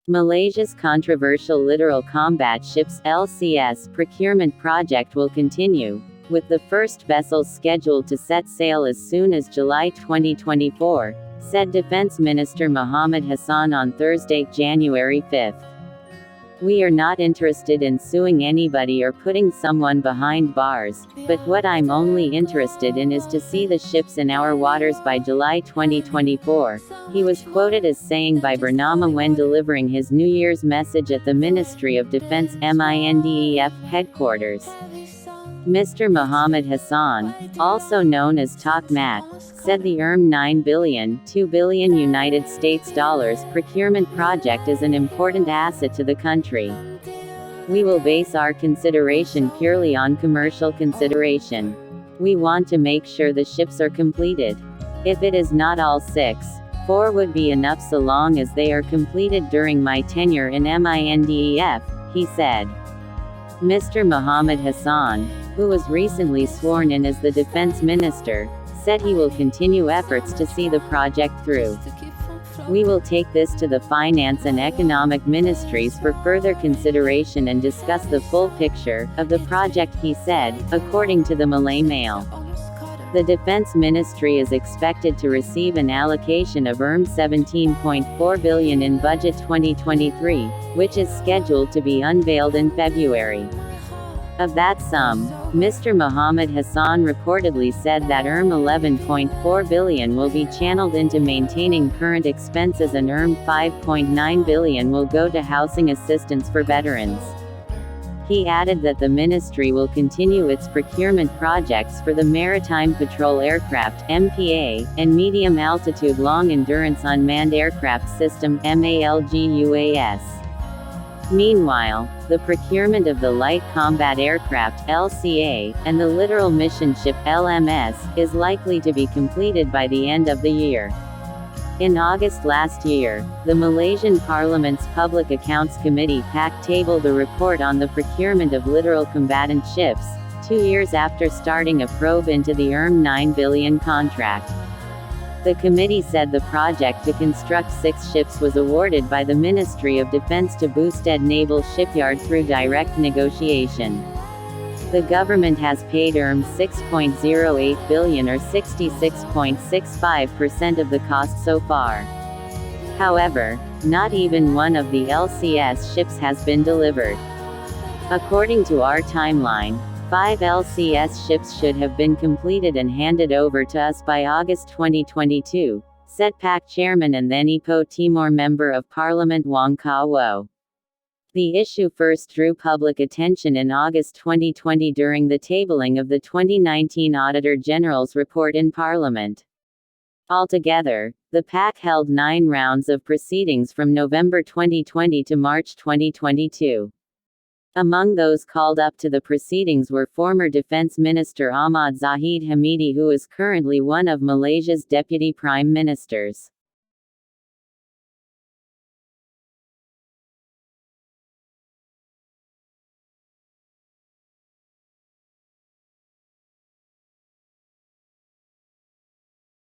Malaysia's controversial littoral combat ships (LCS) procurement project will continue, with the first vessels scheduled to set sail as soon as July 2024, said Defense Minister Muhammad Hassan on Thursday, January 5. "We are not interested in suing anybody or putting someone behind bars, but what I'm only interested in is to see the ships in our waters by July 2024, he was quoted as saying by Bernama when delivering his New Year's message at the Ministry of Defense (MINDEF) headquarters. Mr. Muhammad Hassan, also known as Tok Mat, said the $9 billion (2 billion United States dollars) procurement project is an important asset to the country. "We will base our consideration purely on commercial consideration. We want to make sure the ships are completed. If it is not all 6, 4 would be enough so long as they are completed during my tenure in MINDEF, he said. Mr. Muhammad Hassan, who was recently sworn in as the defense minister, said he will continue efforts to see the project through. "We will take this to the finance and economic ministries for further consideration and discuss the full picture of the project," he said, according to the Malay Mail. The Defense Ministry is expected to receive an allocation of $17.4 billion in Budget 2023, which is scheduled to be unveiled in February. Of that sum, Mr. Muhammad Hassan reportedly said that $11.4 billion will be channeled into maintaining current expenses and $5.9 billion will go to housing assistance for veterans. He added that the ministry will continue its procurement projects for the Maritime Patrol Aircraft (MPA) and Medium Altitude Long Endurance Unmanned Aircraft System (MALGUAS). Meanwhile, the procurement of the Light Combat Aircraft (LCA) and the Littoral Mission Ship (LMS) is likely to be completed by the end of the year. In August last year, the Malaysian Parliament's Public Accounts Committee (PAC) tabled a report on the procurement of littoral combatant ships, 2 years after starting a probe into the $9 billion contract. The committee said the project to construct 6 ships was awarded by the Ministry of Defense to Busted Naval Shipyard through direct negotiation. The government has paid $6.08 billion or 66.65% of the cost so far. However, not even one of the LCS ships has been delivered. According to our timeline, 5 LCS ships should have been completed and handed over to us by August 2022, said PAC chairman and then Ipoh Timur Member of Parliament Wong Kah-Wo. The issue first drew public attention in August 2020 during the tabling of the 2019 Auditor General's report in Parliament. Altogether, the PAC held 9 rounds of proceedings from November 2020 to March 2022. Among those called up to the proceedings were former Defense Minister Ahmad Zahid Hamidi, who is currently one of Malaysia's deputy prime ministers.